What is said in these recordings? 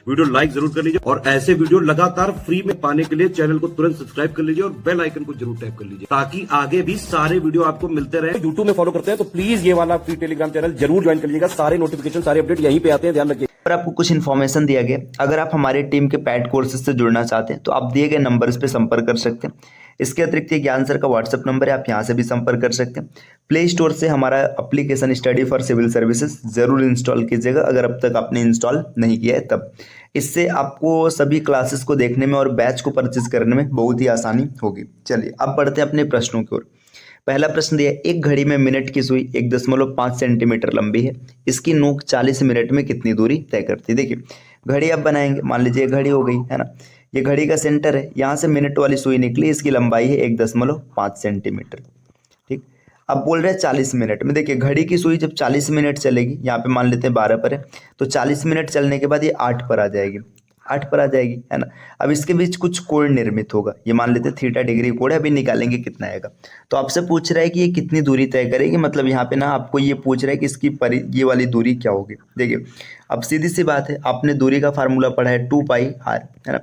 Video like जरूर कर लीजिए और ऐसे वीडियो लगातार फ्री में पाने के लिए चैनल को तुरंत सब्सक्राइब कर लीजिए और बेल आइकन को जरूर टैप कर लीजिए ताकि आगे भी सारे वीडियो आपको मिलते रहे। यूट्यूब में फॉलो करते हैं तो प्लीज ये वाला फ्री टेलीग्राम चैनल जरूर ज्वाइन कर लीजिएगा। सारे नोटिफिकेशन सारे अपडेट यहीं पे आते हैं, ध्यान रखिए। पर आपको कुछ इन्फॉर्मेशन दिया गया, अगर आप हमारे टीम के पैड कोर्सेज से जुड़ना चाहते हैं तो आप दिए गए नंबर्स पे संपर्क कर सकते हैं। इसके अतिरिक्त ये ज्ञान सर का व्हाट्सएप नंबर है, आप यहाँ से भी संपर्क कर सकते हैं। प्ले स्टोर से हमारा application study for civil services जरूर इंस्टॉल कीजिएगा अगर अब तक आपने इंस्टॉल नहीं किया है तब। इससे आपको सभी क्लासेस को देखने में और बैच को परचेज करने में बहुत ही आसानी होगी। चलिए अब बढ़ते हैं अपने प्रश्नों की ओर। पहला प्रश्न दिया, एक घड़ी में मिनट की सुई 1.5 सेंटीमीटर लंबी है, इसकी नोक 40 मिनट में कितनी दूरी तय करती है। देखिए घड़ी आप बनाएंगे, मान लीजिए घड़ी हो गई है ना, ये घड़ी का सेंटर है, यहाँ से मिनट वाली सुई निकली, इसकी लंबाई है 1.5 सेंटीमीटर। ठीक, अब बोल रहे हैं 40 मिनट में। देखिए घड़ी की सुई जब 40 मिनट चलेगी, यहाँ पे मान लेते हैं 12 पर है, तो 40 मिनट चलने के बाद ये 8 पर आ जाएगी, 8 पर आ जाएगी है ना। अब इसके बीच कुछ कोण निर्मित होगा, ये मान लेते हैं थीटा डिग्री कोण है, अभी निकालेंगे कितना आएगा। तो आपसे पूछ रहा है कि ये कितनी दूरी तय करेगी, मतलब यहाँ पे ना आपको ये पूछ रहा है कि इसकी ये वाली दूरी क्या होगी। देखिए अब सीधी सी बात है, आपने दूरी का फार्मूला पढ़ा है 2πr है ना।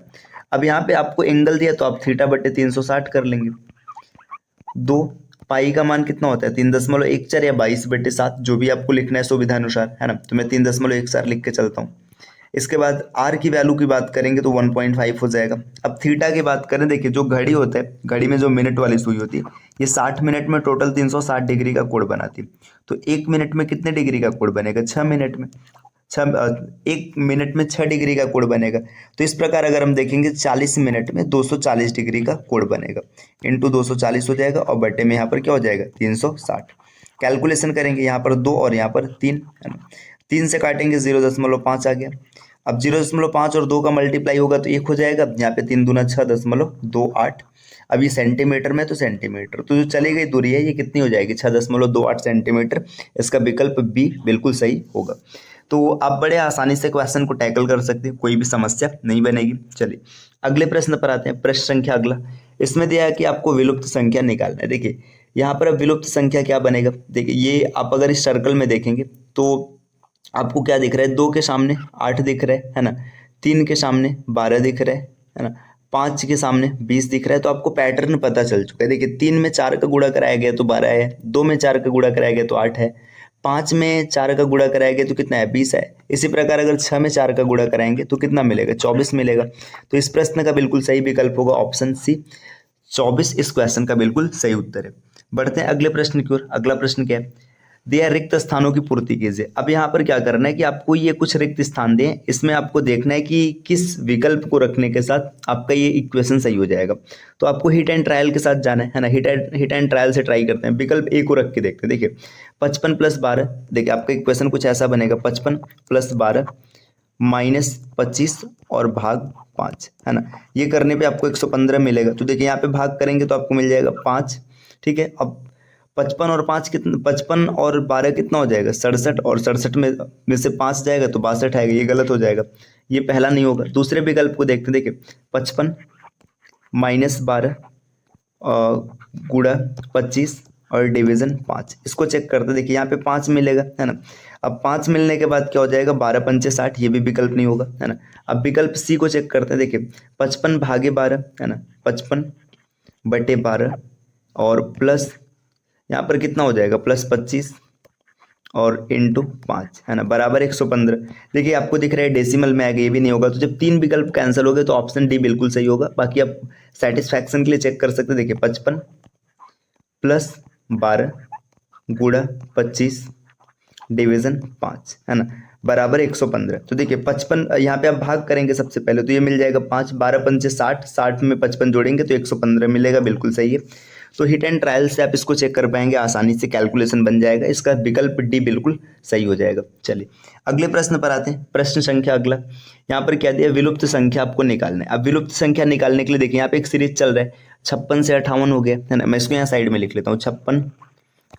अब यहाँ पे आपको एंगल दिया तो आप θ/360 कर लेंगे। 2 पाई का मान कितना होता है 3.14 या 22/7, जो भी आपको लिखना है सुविधा अनुसार है ना। तो मैं 3.14 लिख के चलता हूँ। इसके बाद आर की वैल्यू की बात करेंगे तो 1.5 हो जाएगा। अब थीटा की बात करें, देखिए जो घड़ी होता है, घड़ी में जो मिनट वाली सुई होती है, ये 60 मिनट में टोटल 360 डिग्री का कोण बनाती है। तो 1 मिनट में कितने डिग्री का कोण बनेगा, 6 मिनट में 1 मिनट में 6 डिग्री का कोण बनेगा। तो इस प्रकार अगर हम देखेंगे 40 मिनट में 240 डिग्री का कोण बनेगा, इंटू 240 हो जाएगा और बटे में यहाँ पर क्या हो जाएगा 360। कैलकुलेशन करेंगे, यहाँ पर 2 और यहाँ पर 3 है ना, 3 से काटेंगे 0.5 आ गया। अब 0.5 और 2 का मल्टीप्लाई होगा तो 1 हो जाएगा, यहाँ पे 3 दूना 6.28। अब ये सेंटीमीटर में तो सेंटीमीटर, तो जो चली गई दूरी है ये कितनी हो जाएगी 6.28 सेंटीमीटर। इसका विकल्प बी बिल्कुल सही होगा। तो आप बड़े आसानी से क्वेश्चन को टैकल कर सकते हैं, कोई भी समस्या नहीं बनेगी। चलिए अगले प्रश्न पर आते हैं। प्रश्न संख्या अगला, इसमें दिया है कि आपको विलुप्त संख्या निकालना है। देखिए यहाँ पर अब विलुप्त संख्या क्या बनेगा, देखिए ये आप अगर इस सर्कल में देखेंगे तो आपको क्या दिख रहा है, 2 के सामने 8 दिख रहा है ना, 3 के सामने 12 दिख रहा है ना, 5 के सामने 20 दिख रहा है। तो आपको पैटर्न पता चल चुका है। देखिए 3 में 4 का गुणा कराया गया तो 12 है, 2 में 4 का गुणा कराया गया तो 8 है, 5 में 4 का गुणा कराया गया तो कितना है 20 है। इसी प्रकार अगर 6 में 4 का गुणा कराएंगे तो कितना मिलेगा 24 मिलेगा। तो इस प्रश्न का बिल्कुल सही विकल्प होगा ऑप्शन सी, 24 इस क्वेश्चन का बिल्कुल सही उत्तर है। बढ़ते हैं अगले प्रश्न की ओर। अगला प्रश्न क्या है, दिया रिक्त स्थानों की पूर्ति कीजिए। अब यहाँ पर क्या करना है कि आपको ये कुछ रिक्त स्थान दें, इसमें आपको देखना है कि किस विकल्प को रखने के साथ आपका ये इक्वेशन सही हो जाएगा। तो आपको हिट एंड ट्रायल के साथ जाना है ना, हिट एंड ट्रायल से ट्राई करते हैं। विकल्प ए को रख के देखते हैं। देखिए 55 + 12, देखिए आपका इक्वेशन कुछ ऐसा बनेगा, 55 + 12 -25 और भाग 5 है ना। ये करने पे आपको 115 मिलेगा। तो देखिए यहाँ पे भाग करेंगे तो आपको मिल जाएगा 5। ठीक है, अब 55 और 5 कितना, 55 और 12 कितना हो जाएगा 67, और 67 में से 5 जाएगा तो 62 आएगा। ये गलत हो जाएगा, ये पहला नहीं होगा। दूसरे विकल्प को देखते हैं। देखिए 55 - 12 गुणा 25 और डिवीजन 5, इसको चेक करते हैं। देखिए यहाँ पे 5 मिलेगा है ना। अब 5 मिलने के बाद क्या हो जाएगा 12 × 5 = 60, ये भी विकल्प नहीं होगा है ना। अब विकल्प सी को चेक करते हैं। देखिए 55 भागे 12 है ना, 55/12 और प्लस यहाँ पर कितना हो जाएगा +25 और इंटू 5 है ना, बराबर 115। देखिए आपको दिख रहा है डेसिमल में आगे, ये भी नहीं होगा। तो जब 3 विकल्प कैंसिल हो गए तो ऑप्शन डी बिल्कुल सही होगा। बाकी आप सेटिस्फैक्शन के लिए चेक कर सकते हैं। देखिए 55 + 12 गुणा 25 डिवीजन 5 है ना, बराबर 115। तो देखिए 55 यहाँ पे आप भाग करेंगे सबसे पहले तो ये मिल जाएगा 5, 12 × 5 = 60, 60 में 55 जोड़ेंगे तो 115 मिलेगा, बिल्कुल सही है। तो हिट एंड ट्रायल से आप इसको चेक कर पाएंगे, आसानी से कैलकुलेशन बन जाएगा। इसका विकल्प डी बिल्कुल सही हो जाएगा। चलिए अगले प्रश्न पर आते हैं। प्रश्न संख्या अगला, यहाँ पर क्या दिया, विलुप्त संख्या आपको निकालना है। अब विलुप्त संख्या निकालने के लिए देखिए यहाँ पे एक सीरीज चल रहा है, 56 से 58 हो गया है ना। मैं इसको यहाँ साइड में लिख लेता हूँ, 56,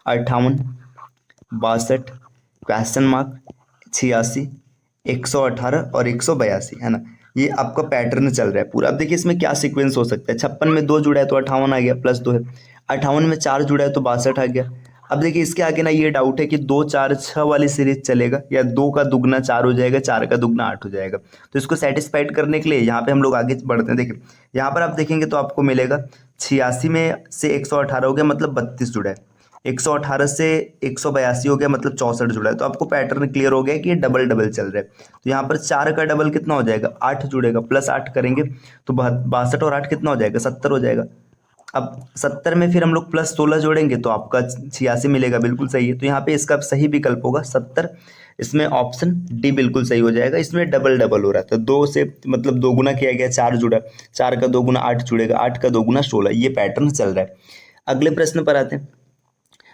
58, 62, क्वेश्चन मार्क, 86, 118 और 182 है ना। ये आपका पैटर्न चल रहा है पूरा। अब देखिए इसमें क्या सीक्वेंस हो सकता है, 56 में 2 जुड़ा है तो 58 आ गया, +2 है। 58 में 4 जुड़ा है तो 62 आ गया। अब देखिए इसके आगे ना ये डाउट है कि 2 4 6 वाली सीरीज चलेगा या 2 का दुगना 4 हो जाएगा, 4 का दुगना 8 हो जाएगा। तो इसको सेटिस्फाइड करने के लिए यहाँ पे हम लोग आगे बढ़ते हैं। देखिए यहाँ पर आप देखेंगे तो आपको मिलेगा 86 में से 118 हो गया मतलब 32 जुड़ा है, 118 से 182 हो गया मतलब 64 जुड़ा है। तो आपको पैटर्न क्लियर हो गया कि ये डबल डबल चल रहा है। तो यहाँ पर 4 का डबल कितना हो जाएगा, 8 जुड़ेगा, प्लस 8 करेंगे तो 62 और 8 कितना हो जाएगा, 70 हो जाएगा। अब 70 में फिर हम लोग प्लस 16 जोड़ेंगे तो आपका 86 मिलेगा, बिल्कुल सही है। तो यहाँ पे इसका सही विकल्प होगा 70। इसमें ऑप्शन डी बिल्कुल सही हो जाएगा। इसमें डबल डबल हो रहा था, 2 से मतलब 2 गुना किया गया, 4 जुड़ा, 4 का 2 गुना 8 जुड़ेगा, 8 का 2 गुना 16, ये पैटर्न चल रहा है। अगले प्रश्न पर आते हैं।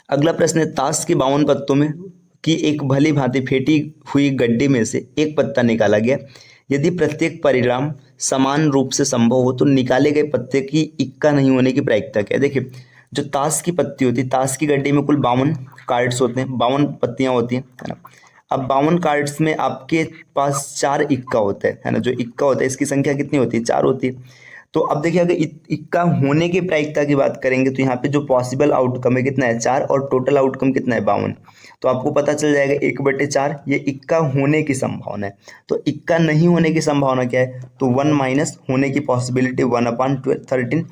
अगला प्रश्न है, ताश के 52 पत्तों में की एक भली भांति फेंटी हुई गड्डी में से एक पत्ता निकाला गया। यदि प्रत्येक परिणाम समान रूप से संभव हो तो निकाले गए पत्ते की इक्का नहीं होने की प्रायिकता क्या है। देखिए जो ताश की पत्ती होती है, ताश की गड्डी में कुल 52 कार्ड्स होते हैं, 52 पत्तियां होती हैं, है ना। अब 52 कार्ड्स में आपके पास 4 इक्का होता है ना। जो इक्का होता है इसकी संख्या कितनी होती है, 4 होती है। तो अब देखिए अगर इक्का होने की प्रायिकता की बात करेंगे तो यहाँ पे जो पॉसिबल आउटकम है कितना है, 4, और टोटल आउटकम कितना है, 52। तो आपको पता चल जाएगा 1/4 ये इक्का होने की संभावना है। तो इक्का नहीं होने की संभावना क्या है, तो 1 माइनस होने की पॉसिबिलिटी 1/13।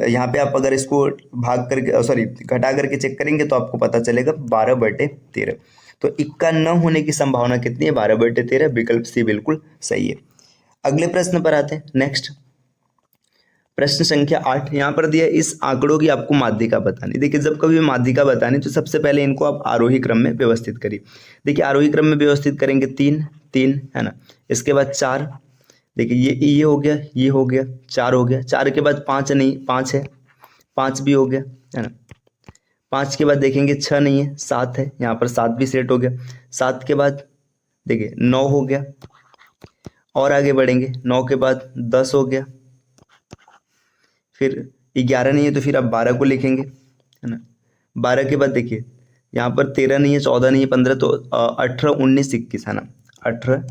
यहाँ पे आप अगर इसको भाग करके सॉरी घटा करके चेक करेंगे तो आपको पता चलेगा 12/13। तो इक्का न होने की संभावना कितनी है, 12/13। विकल्प सी बिल्कुल सही है। अगले प्रश्न पर आते हैं। नेक्स्ट प्रश्न संख्या 8 यहाँ पर दिया, इस आंकड़ों की आपको माध्यिका बतानी। देखिए जब कभी माध्यिका बतानी तो सबसे पहले इनको आप आरोही क्रम में व्यवस्थित करिए। देखिए आरोही क्रम में व्यवस्थित करेंगे 3 3 है ना, इसके बाद 4, देखिए ये हो गया, ये हो गया, 4 हो गया, 4 के बाद 5 नहीं, 5 है, 5 भी हो गया, है ना। 5 के बाद देखेंगे 6 नहीं है, 7 है, यहाँ पर 7 भी सेट हो गया। 7 के बाद देखिए 9 हो गया, और आगे बढ़ेंगे, 9 के बाद 10 हो गया, फिर 11 नहीं है तो फिर आप 12 को लिखेंगे, है ना। 12 के बाद देखिए यहाँ पर 13 नहीं है, 14 नहीं है, 15, तो 18 19 21 है ना, 18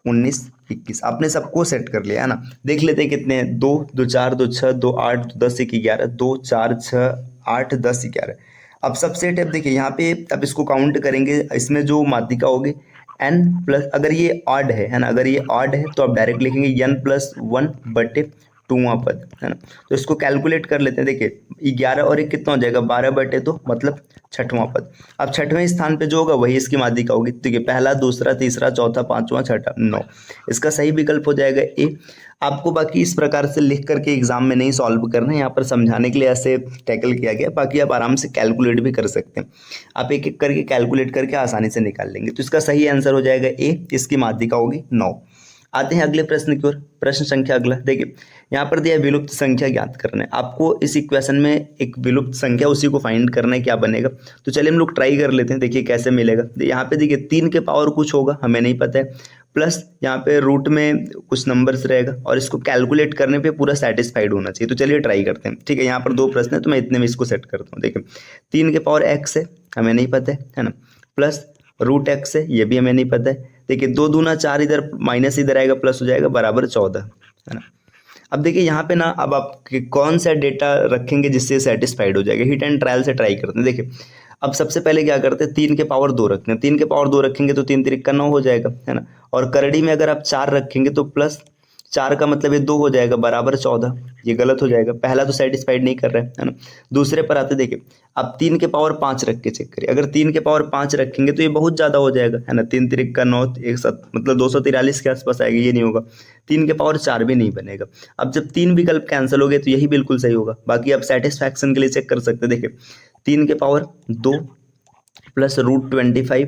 19 21 आपने सबको सेट कर लिया है ना। देख लेते हैं कितने हैं, 2 2 4 2 6 2 8 2 10 1 11, 2 4 6 8 10 11। अब सब सेट है। देखिए यहाँ पे अब इसको काउंट करेंगे, इसमें जो माध्यिका होगी n प्लस, अगर ये ऑड है ना, अगर ये ऑड है तो आप डायरेक्ट लिखेंगे n+1/2वां पद, है ना। तो इसको कैलकुलेट कर लेते हैं। देखिए 11 और 1 कितना हो जाएगा, 12/2 मतलब 6वां पद। अब 6वें स्थान पे जो होगा वही इसकी माध्यिका होगी। देखिए पहला, दूसरा, तीसरा, चौथा, 5वां, 6ठा, 9। इसका सही विकल्प हो जाएगा ए। आपको बाकी इस प्रकार से लिख करके एग्जाम में नहीं सॉल्व करना है, यहाँ पर समझाने के लिए ऐसे टैकल किया गया। बाकी आप आराम से कैलकुलेट भी कर सकते हैं, आप एक एक करके कैलकुलेट करके आसानी से निकाल लेंगे। तो इसका सही आंसर हो जाएगा ए, इसकी माध्यिका होगी 9। आते हैं अगले प्रश्न की ओर। प्रश्न संख्या अगला, देखिए यहाँ पर दिया विलुप्त संख्या ज्ञात करना है आपको। इस इक्वेशन में एक विलुप्त संख्या, उसी को फाइंड करना है, क्या बनेगा। तो चलिए हम लोग ट्राई कर लेते हैं, देखिए कैसे मिलेगा। यहाँ पे देखिए 3 के पावर कुछ होगा, हमें नहीं पता है, प्लस यहाँ पे रूट में कुछ नंबर्स रहेगा, और इसको कैलकुलेट करने पे पूरा सेटिस्फाइड होना चाहिए। तो चलिए ट्राई करते हैं, ठीक है। यहाँ पर 2 प्रश्न है तो मैं इतने में इसको सेट करता हूँ। देखिए 3 के पावर x है, हमें नहीं पता है ना, प्लस रूट x है, ये भी हमें नहीं पता है। देखिए 2 दूना 4, इधर माइनस इधर आएगा, प्लस हो जाएगा, बराबर 14, है ना। अब देखिए यहाँ पे ना, अब आप कौन सा डेटा रखेंगे जिससे सेटिस्फाइड हो जाएगा। हिट एंड ट्रायल से ट्राई करते हैं। देखिए अब सबसे पहले क्या करते हैं, 3 के पावर 2 रखते हैं। 3 के पावर 2 रखेंगे तो 3 3 9 हो जाएगा, है ना। और करड़ी में अगर आप 4 रखेंगे तो प्लस 4 का मतलब ये 2 हो जाएगा, बराबर 14। ये गलत हो जाएगा, पहला तो सेटिस्फाइड नहीं कर रहा है ना। दूसरे पर आते, देखिए अब 3 के पावर 5 रख के चेक करिए। अगर 3 के पावर 5 रखेंगे तो ये बहुत ज़्यादा हो जाएगा, है ना। 3 3 9 1 7 मतलब 243 के आसपास आएगा, ये नहीं होगा। 3 के पावर 4 भी नहीं बनेगा। अब जब 3 विकल्प कैंसिल हो गए तो यही बिल्कुल सही होगा। बाकी आप सेटिस्फैक्शन के लिए चेक कर सकते हैं। देखिए 3 के power 2 plus root 25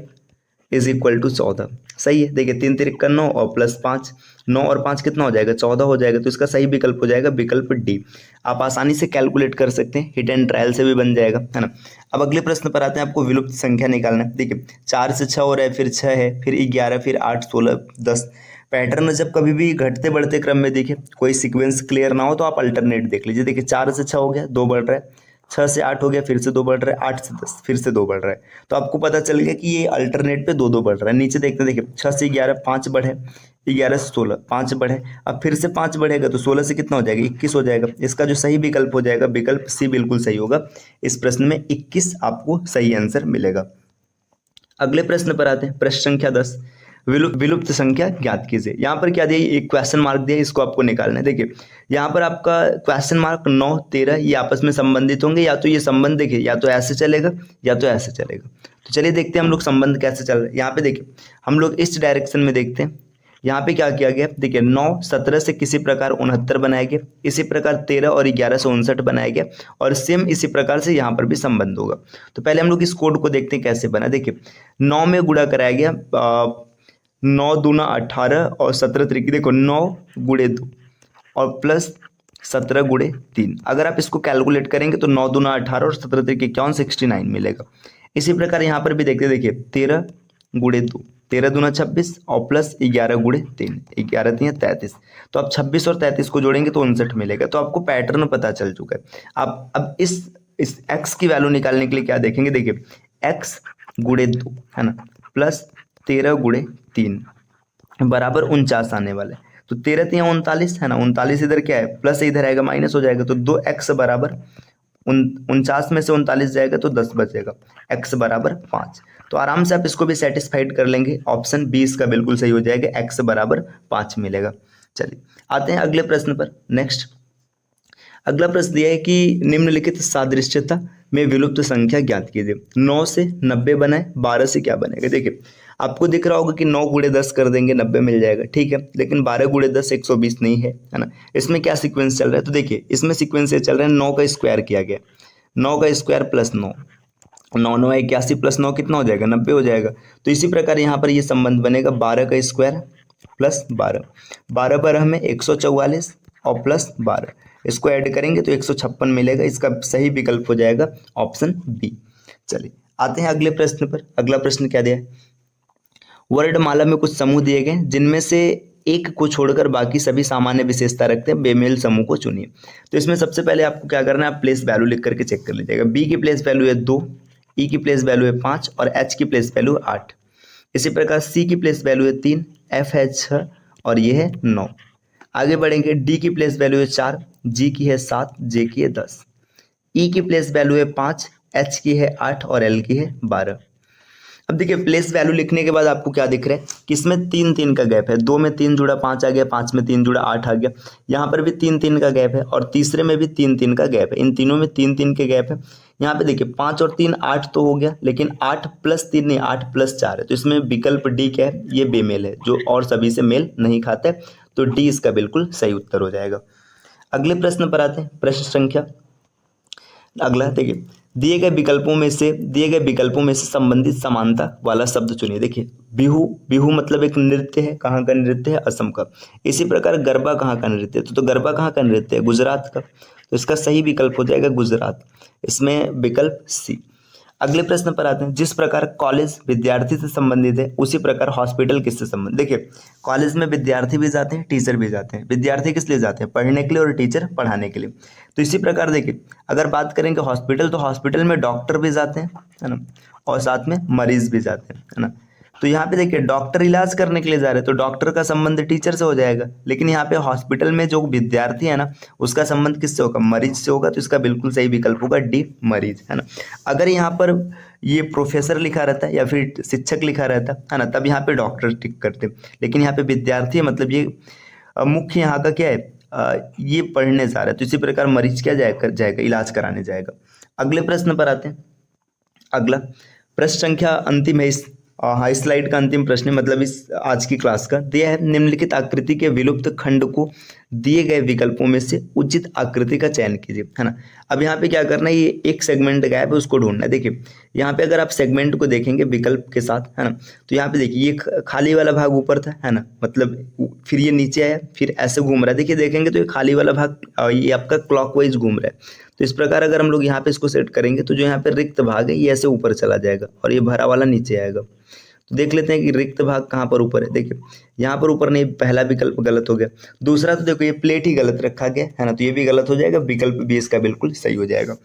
is equal to 14, सही है। देखिए 3 3 9 और प्लस 5, 9 और 5 कितना हो जाएगा, 14 हो जाएगा। तो इसका सही विकल्प हो जाएगा विकल्प डी। आप आसानी से कैलकुलेट कर सकते हैं, हिट एंड ट्रायल से भी बन जाएगा, है ना। अब अगले प्रश्न पर आते हैं, आपको विलुप्त संख्या निकालना है। देखिए 4 से 6 हो रहा है, फिर 6 है, फिर 11, फिर 8 16 10। पैटर्न जब कभी भी घटते बढ़ते क्रम में देखिए कोई सीक्वेंस क्लियर ना हो तो आप अल्टरनेट देख लीजिए। देखिए 4 से 6 हो गया, 2 बढ़ रहा है, 6 से 8 हो गया, फिर से 2 बढ़ रहा है, 8 से 10 फिर से 2 बढ़ रहा है। तो आपको पता चल गया कि ये अल्टरनेट पे 2 बढ़ रहा है। नीचे देखते देखिए 6 से 11 5 बढ़े, 11 से 16 5 बढ़े, अब फिर से 5 बढ़ेगा तो 16 से कितना हो जाएगा, 21 हो जाएगा। इसका जो सही विकल्प हो जाएगा, विकल्प सी बिल्कुल सही होगा। इस प्रश्न में 21 आपको सही आंसर मिलेगा। अगले प्रश्न पर आते हैं, प्रश्न संख्या 10, विलुप्त संख्या ज्ञात कीजिए। यहाँ पर क्या दिया, एक क्वेश्चन मार्क दिया, इसको आपको निकालना है। देखिए यहाँ पर आपका क्वेश्चन मार्क 9 13 ये आपस में संबंधित होंगे, या तो ये संबंध देखिए या तो ऐसे चलेगा या तो ऐसे चलेगा। तो चलिए देखते हैं हम लोग संबंध कैसे चल रहा है। यहाँ पे देखिए हम लोग इस डायरेक्शन में देखते हैं। यहाँ पे क्या किया गया, देखिए 9 17 से किसी प्रकार 69 बनाया गया, इसी प्रकार 13 और 11 से 59 बनाया गया, और सेम इसी प्रकार से यहाँ पर भी संबंध होगा। तो पहले हम लोग इस कोड को देखते हैं कैसे बना। देखिए 9 में गुणा कराया गया, 9 दूना 18 और 17 त्रिकी, देखो 9 गुणे 2 और प्लस 17 गुणे 3। अगर आप इसको कैलकुलेट करेंगे तो 9 दूना 18 और 17 त्रिकी 51 69 मिलेगा। इसी प्रकार यहाँ पर भी देखते देखिए 13 गुणे 2, 13 दूना 26 और प्लस 11 गुणे 3, 11 3 33। तो आप 26 और 33 को जोड़ेंगे तो 59 मिलेगा। तो आपको पैटर्न पता चल चुका है। आप अब इस x की वैल्यू निकालने के लिए क्या देखेंगे, देखिए x गुणे 2 है ना, प्लस 13 गुणे 3 बराबर 49 आने वाला है। तो 13 3 39 है ना, 39 इधर क्या है प्लस, इधर आएगा माइनस हो जाएगा। तो 2x बराबर 49 में से 39 जाएगा तो 10 बचेगा, x बराबर 5। तो आराम से आप इसको भी सेटिस्फाइड कर लेंगे, ऑप्शन बी इसका बिल्कुल सही हो जाएगा, x बराबर 5 मिलेगा। चलिए आते हैं अगले प्रश्न पर। नेक्स्ट अगला प्रश्न दिया है कि निम्नलिखित सादृश्यता में विलुप्त संख्या ज्ञात कीजिए। 9 से 90 बनाए, 12 से क्या बनेगा। देखिए आपको दिख रहा होगा कि 9 गुणे 10 कर देंगे 90 मिल जाएगा, ठीक है, लेकिन 12 गुणे 10 120 नहीं है, है ना। इसमें क्या सीक्वेंस चल रहा है, तो देखिए इसमें सीक्वेंस ये चल रहा है 9 का स्क्वायर किया गया, 9 का स्क्वायर प्लस 9, 9 9 81 प्लस 9 कितना हो जाएगा, 90 हो जाएगा। तो इसी प्रकार यहाँ पर ये संबंध बनेगा 12 का स्क्वायर प्लस 12, 12 पर हमें 144 और प्लस 12, इसको ऐड करेंगे तो 156 मिलेगा। इसका सही विकल्प हो जाएगा ऑप्शन बी। चलिए आते हैं अगले प्रश्न पर। अगला प्रश्न क्या दिया है, वर्णमाला में कुछ समूह दिए गए जिनमें से एक को छोड़कर बाकी सभी सामान्य विशेषता रखते हैं, बेमेल समूह को चुनिए। तो इसमें सबसे पहले आपको क्या करना है, आप प्लेस वैल्यू लिख करके चेक कर लीजिएगा। बी की प्लेस वैल्यू है 2, ई की प्लेस वैल्यू है 5 और एच की प्लेस वैल्यू है 8। इसी प्रकार सी की प्लेस वैल्यू है 3, एफ है 6 और ये है 9। आगे बढ़ेंगे, डी की प्लेस वैल्यू है 4, जी की है 7, जे की है 10। ई की प्लेस वैल्यू है 5, एच की है 8 और एल की है 12। अब देखिए प्लेस वैल्यू लिखने के बाद आपको क्या दिख रहा है कि इसमें 3 3 का गैप है, 2 में 3 जुड़ा 5 आ गया, 5 में 3 जुड़ा 8 आ गया, यहाँ पर भी 3 3 का गैप है और तीसरे में भी 3 3 का गैप है। इन तीनों में 3 3 के गैप है। यहाँ पे देखिए 5 और 3 8 तो हो गया, लेकिन 8 प्लस 3 नहीं, 8 प्लस 4 है। तो इसमें विकल्प डी क्या है, ये बेमेल है, जो और सभी से मेल नहीं खाता है। तो डी इसका बिल्कुल सही उत्तर हो जाएगा। अगले प्रश्न पर आते हैं, प्रश्न संख्या अगला देखिए, दिए गए विकल्पों में से संबंधित समानता वाला शब्द चुनिए। देखिए बिहू, बिहू मतलब एक नृत्य है, कहाँ का नृत्य है, असम का। इसी प्रकार गरबा कहाँ का नृत्य है, तो गरबा कहाँ का नृत्य है, गुजरात का। तो इसका सही विकल्प हो जाएगा गुजरात, इसमें विकल्प सी। अगले प्रश्न पर आते हैं, जिस प्रकार कॉलेज विद्यार्थी से संबंधित है उसी प्रकार हॉस्पिटल किससे संबंधित। देखिए कॉलेज में विद्यार्थी भी जाते हैं, टीचर भी जाते हैं। विद्यार्थी किस लिए जाते हैं, पढ़ने के लिए, और टीचर पढ़ाने के लिए। तो इसी प्रकार देखिए अगर बात करेंगे हॉस्पिटल, तो हॉस्पिटल में डॉक्टर भी जाते हैं, है ना, और साथ में मरीज भी जाते हैं, है ना। तो यहाँ पे देखिए डॉक्टर इलाज करने के लिए जा रहे हैं तो डॉक्टर का संबंध टीचर से हो जाएगा, लेकिन यहाँ पे हॉस्पिटल में जो विद्यार्थी है ना उसका संबंध किससे होगा, मरीज से होगा। तो इसका बिल्कुल सही विकल्प होगा डी, मरीज, है ना। अगर यहाँ पर ये प्रोफेसर लिखा रहता है या फिर शिक्षक लिखा रहता है ना, तब यहाँ पे डॉक्टर टिक करते, लेकिन यहाँ पे विद्यार्थी है, मतलब ये मुख्य यहाँ का क्या है, ये पढ़ने जा रहा है। तो इसी प्रकार मरीज क्या जाएगा, इलाज कराने जाएगा। अगले प्रश्न पर आते हैं। अगला प्रश्न संख्या अंतिम है इस स्लाइड का अंतिम प्रश्न है, मतलब इस आज की क्लास का दिया है, निम्नलिखित आकृति के विलुप्त खंड को दिए गए विकल्पों में से उचित आकृति का चयन कीजिए, है ना। अब यहाँ पे क्या करना है, ये एक सेगमेंट गायब है, उसको ढूंढना है। देखिए यहाँ पे अगर आप सेगमेंट को देखेंगे विकल्प के साथ, है ना, तो यहाँ पे देखिए ये खाली वाला भाग ऊपर था, है ना, मतलब फिर ये नीचे आया, फिर ऐसे घूम रहा है। देखिए देखेंगे तो ये खाली वाला भाग ये आपका क्लॉकवाइज घूम रहा है। तो इस प्रकार अगर हम लोग यहाँ पे इसको सेट करेंगे तो जो यहाँ पे रिक्त भाग है ये ऐसे ऊपर चला जाएगा और ये भरा वाला नीचे आएगा। तो देख लेते हैं कि रिक्त भाग कहाँ पर ऊपर है। देखिए यहाँ पर ऊपर नहीं, पहला विकल्प गलत हो गया। दूसरा तो देखो ये प्लेट ही गलत रखा गया है ना, तो ये भी गलत हो जाएगा, विकल्प भी इसका बिल्कुल सही हो जाएगा।